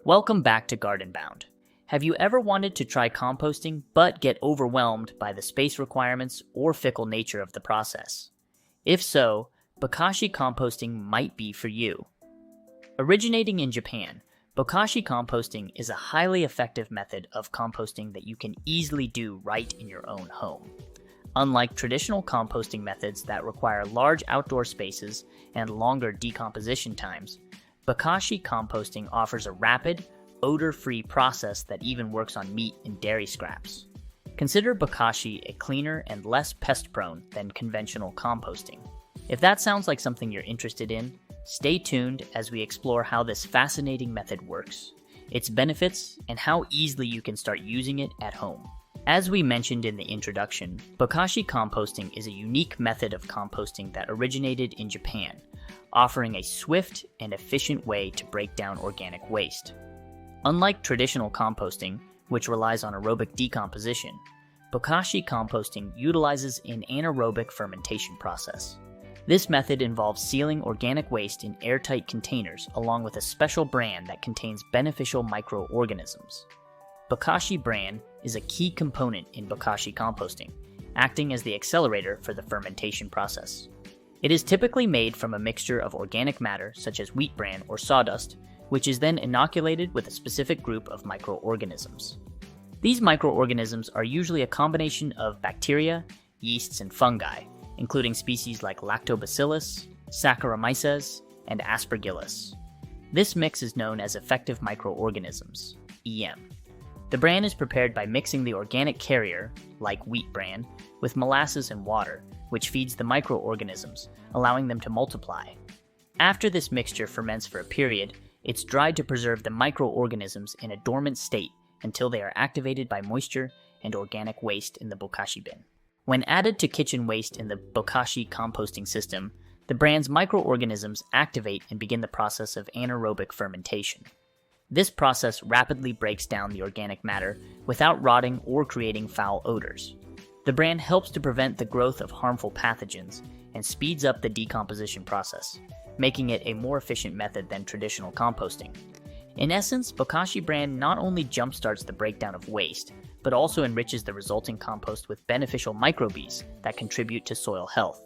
Welcome back to Garden Bound. Have you ever wanted to try composting but get overwhelmed by the space requirements or fickle nature of the process? If so, Bokashi Composting might be for you. Originating in Japan, Bokashi Composting is a highly effective method of composting that you can easily do right in your own home. Unlike traditional composting methods that require large outdoor spaces and longer decomposition times, Bokashi Composting offers a rapid, odor-free process that even works on meat and dairy scraps. Consider Bokashi a cleaner and less pest-prone than conventional composting. If that sounds like something you're interested in, stay tuned as we explore how this fascinating method works, its benefits, and how easily you can start using it at home. As we mentioned in the introduction, Bokashi Composting is a unique method of composting that originated in Japan, offering a swift and efficient way to break down organic waste. Unlike traditional composting, which relies on aerobic decomposition, Bokashi Composting utilizes an anaerobic fermentation process. This method involves sealing organic waste in airtight containers along with a special bran that contains beneficial microorganisms. Bokashi Bran is a key component in Bokashi Composting, acting as the accelerator for the fermentation process. It is typically made from a mixture of organic matter such as wheat bran or sawdust, which is then inoculated with a specific group of microorganisms. These microorganisms are usually a combination of bacteria, yeasts, and fungi, including species like Lactobacillus, Saccharomyces, and Aspergillus. This mix is known as effective microorganisms, EM. The bran is prepared by mixing the organic carrier, like wheat bran, with molasses and water, which feeds the microorganisms, allowing them to multiply. After this mixture ferments for a period, it's dried to preserve the microorganisms in a dormant state until they are activated by moisture and organic waste in the Bokashi bin. When added to kitchen waste in the Bokashi composting system, the bran's microorganisms activate and begin the process of anaerobic fermentation. This process rapidly breaks down the organic matter without rotting or creating foul odors. The bran helps to prevent the growth of harmful pathogens and speeds up the decomposition process, making it a more efficient method than traditional composting. In essence, Bokashi Bran not only jumpstarts the breakdown of waste, but also enriches the resulting compost with beneficial microbes that contribute to soil health.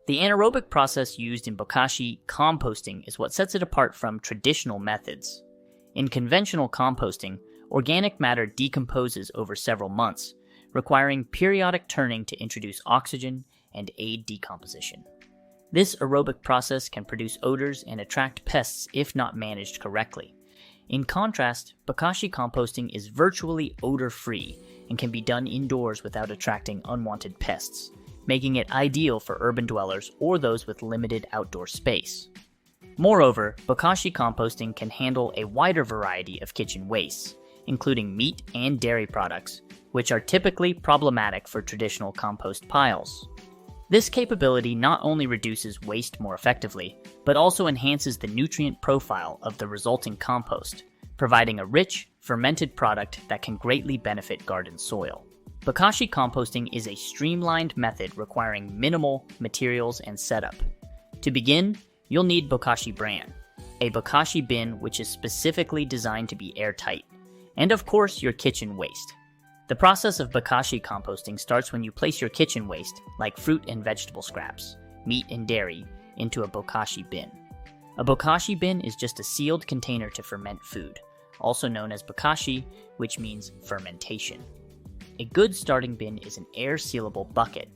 The anaerobic process used in Bokashi composting is what sets it apart from traditional methods. In conventional composting, organic matter decomposes over several months, requiring periodic turning to introduce oxygen and aid decomposition. This aerobic process can produce odors and attract pests if not managed correctly. In contrast, Bokashi composting is virtually odor-free and can be done indoors without attracting unwanted pests, making it ideal for urban dwellers or those with limited outdoor space. Moreover, Bokashi composting can handle a wider variety of kitchen wastes, including meat and dairy products, which are typically problematic for traditional compost piles. This capability not only reduces waste more effectively, but also enhances the nutrient profile of the resulting compost, providing a rich, fermented product that can greatly benefit garden soil. Bokashi composting is a streamlined method requiring minimal materials and setup. To begin, you'll need Bokashi Bran, a Bokashi bin which is specifically designed to be airtight, and of course your kitchen waste. The process of Bokashi composting starts when you place your kitchen waste, like fruit and vegetable scraps, meat and dairy, into a Bokashi bin. A Bokashi bin is just a sealed container to ferment food, also known as Bokashi, which means fermentation. A good starting bin is an air-sealable bucket,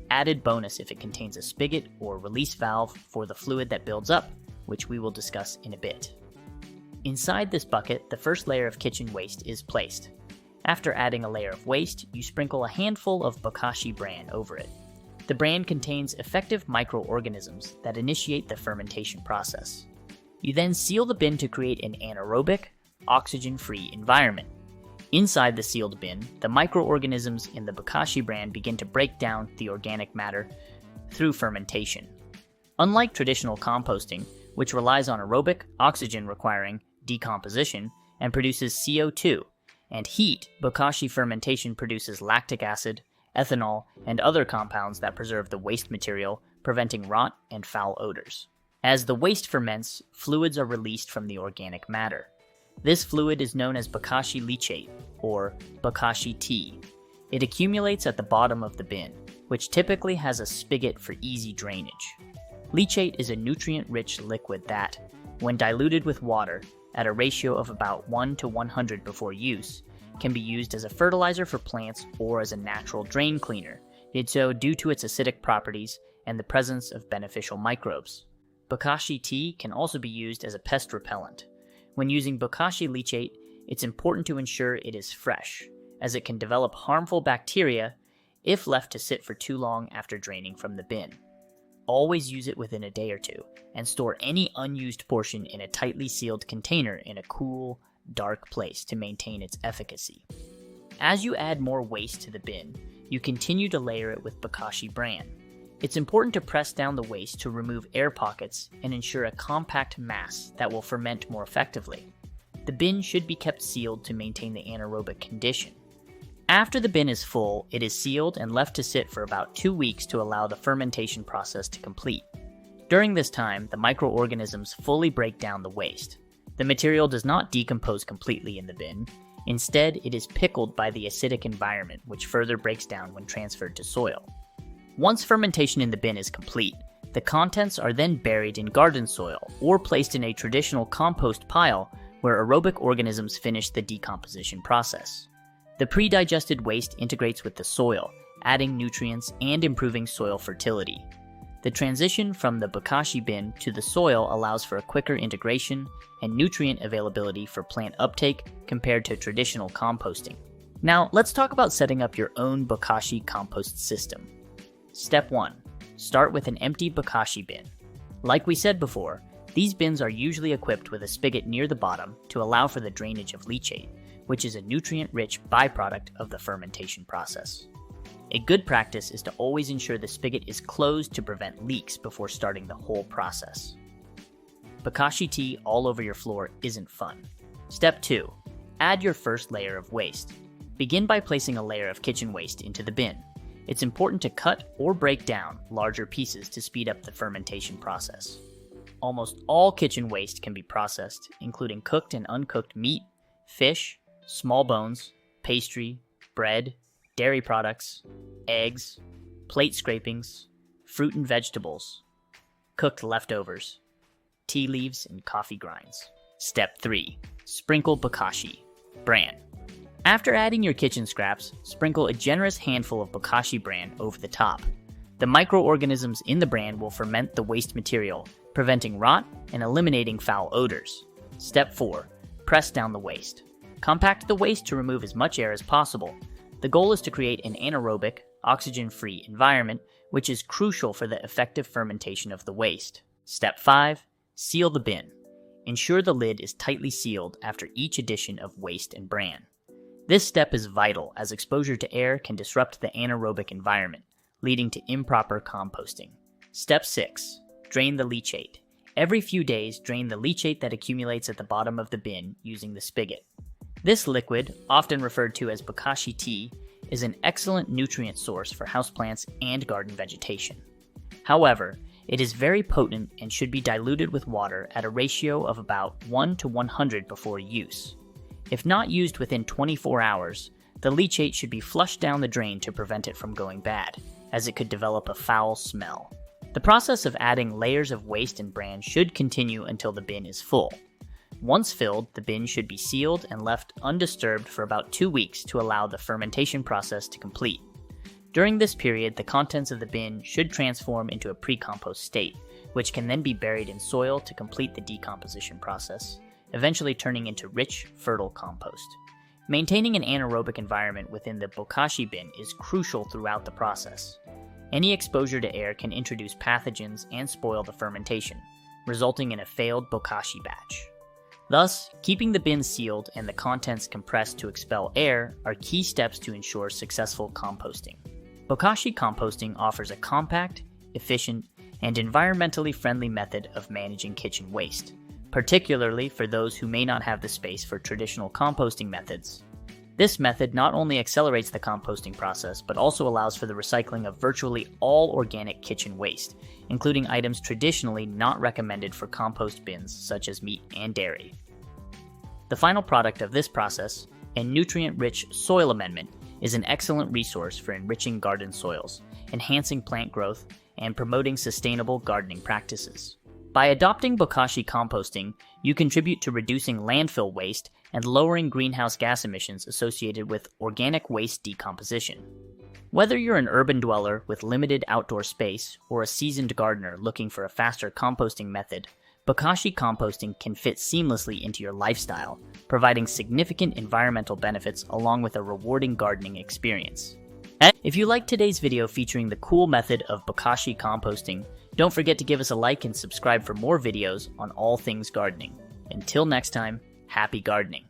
added bonus if it contains a spigot or release valve for the fluid that builds up, which we will discuss in a bit. Inside this bucket, the first layer of kitchen waste is placed. After adding a layer of waste, you sprinkle a handful of Bokashi Bran over it. The bran contains effective microorganisms that initiate the fermentation process. You then seal the bin to create an anaerobic, oxygen-free environment. Inside the sealed bin, the microorganisms in the Bokashi Bran begin to break down the organic matter through fermentation. Unlike traditional composting, which relies on aerobic, oxygen-requiring decomposition and produces CO2, and heat, Bokashi fermentation produces lactic acid, ethanol, and other compounds that preserve the waste material, preventing rot and foul odors. As the waste ferments, fluids are released from the organic matter. This fluid is known as Bokashi Leachate, or Bokashi tea. It accumulates at the bottom of the bin, which typically has a spigot for easy drainage. Leachate is a nutrient-rich liquid that, when diluted with water at a ratio of about 1 to 100 before use, can be used as a fertilizer for plants or as a natural drain cleaner, did so due to its acidic properties and the presence of beneficial microbes. Bokashi tea can also be used as a pest repellent. When using Bokashi Leachate, it's important to ensure it is fresh, as it can develop harmful bacteria if left to sit for too long after draining from the bin. Always use it within a day or two, and store any unused portion in a tightly sealed container in a cool, dark place to maintain its efficacy. As you add more waste to the bin, you continue to layer it with Bokashi Bran. It's important to press down the waste to remove air pockets and ensure a compact mass that will ferment more effectively. The bin should be kept sealed to maintain the anaerobic condition. After the bin is full, it is sealed and left to sit for about 2 weeks to allow the fermentation process to complete. During this time, the microorganisms fully break down the waste. The material does not decompose completely in the bin. Instead, it is pickled by the acidic environment, which further breaks down when transferred to soil. Once fermentation in the bin is complete, the contents are then buried in garden soil or placed in a traditional compost pile where aerobic organisms finish the decomposition process. The pre-digested waste integrates with the soil, adding nutrients and improving soil fertility. The transition from the Bokashi bin to the soil allows for a quicker integration and nutrient availability for plant uptake compared to traditional composting. Now, let's talk about setting up your own Bokashi compost system. Step 1. Start with an empty Bokashi bin. Like we said before, these bins are usually equipped with a spigot near the bottom to allow for the drainage of leachate, which is a nutrient-rich byproduct of the fermentation process. A good practice is to always ensure the spigot is closed to prevent leaks before starting the whole process. Bokashi tea all over your floor isn't fun. Step 2. Add your first layer of waste. Begin by placing a layer of kitchen waste into the bin. It's important to cut or break down larger pieces to speed up the fermentation process. Almost all kitchen waste can be processed, including cooked and uncooked meat, fish, small bones, pastry, bread, dairy products, eggs, plate scrapings, fruit and vegetables, cooked leftovers, tea leaves, and coffee grinds. Step 3. Sprinkle Bokashi Bran. After adding your kitchen scraps, sprinkle a generous handful of Bokashi Bran over the top. The microorganisms in the bran will ferment the waste material, preventing rot and eliminating foul odors. Step 4. Press down the waste. Compact the waste to remove as much air as possible. The goal is to create an anaerobic, oxygen-free environment, which is crucial for the effective fermentation of the waste. Step 5. Seal the bin. Ensure the lid is tightly sealed after each addition of waste and bran. This step is vital as exposure to air can disrupt the anaerobic environment, leading to improper composting. Step 6. Drain the leachate. Every few days, drain the leachate that accumulates at the bottom of the bin using the spigot. This liquid, often referred to as Bokashi tea, is an excellent nutrient source for houseplants and garden vegetation. However, it is very potent and should be diluted with water at a ratio of about 1 to 100 before use. If not used within 24 hours, the leachate should be flushed down the drain to prevent it from going bad, as it could develop a foul smell. The process of adding layers of waste and bran should continue until the bin is full. Once filled, the bin should be sealed and left undisturbed for about 2 weeks to allow the fermentation process to complete. During this period, the contents of the bin should transform into a pre-compost state, which can then be buried in soil to complete the decomposition process, eventually turning into rich, fertile compost. Maintaining an anaerobic environment within the Bokashi bin is crucial throughout the process. Any exposure to air can introduce pathogens and spoil the fermentation, resulting in a failed Bokashi batch. Thus, keeping the bin sealed and the contents compressed to expel air are key steps to ensure successful composting. Bokashi composting offers a compact, efficient, and environmentally friendly method of managing kitchen waste, particularly for those who may not have the space for traditional composting methods. This method not only accelerates the composting process, but also allows for the recycling of virtually all organic kitchen waste, including items traditionally not recommended for compost bins such as meat and dairy. The final product of this process, a nutrient-rich soil amendment, is an excellent resource for enriching garden soils, enhancing plant growth, and promoting sustainable gardening practices. By adopting Bokashi composting, you contribute to reducing landfill waste and lowering greenhouse gas emissions associated with organic waste decomposition. Whether you're an urban dweller with limited outdoor space or a seasoned gardener looking for a faster composting method, Bokashi composting can fit seamlessly into your lifestyle, providing significant environmental benefits along with a rewarding gardening experience. If you liked today's video featuring the cool method of Bokashi composting, don't forget to give us a like and subscribe for more videos on all things gardening. Until next time, happy gardening.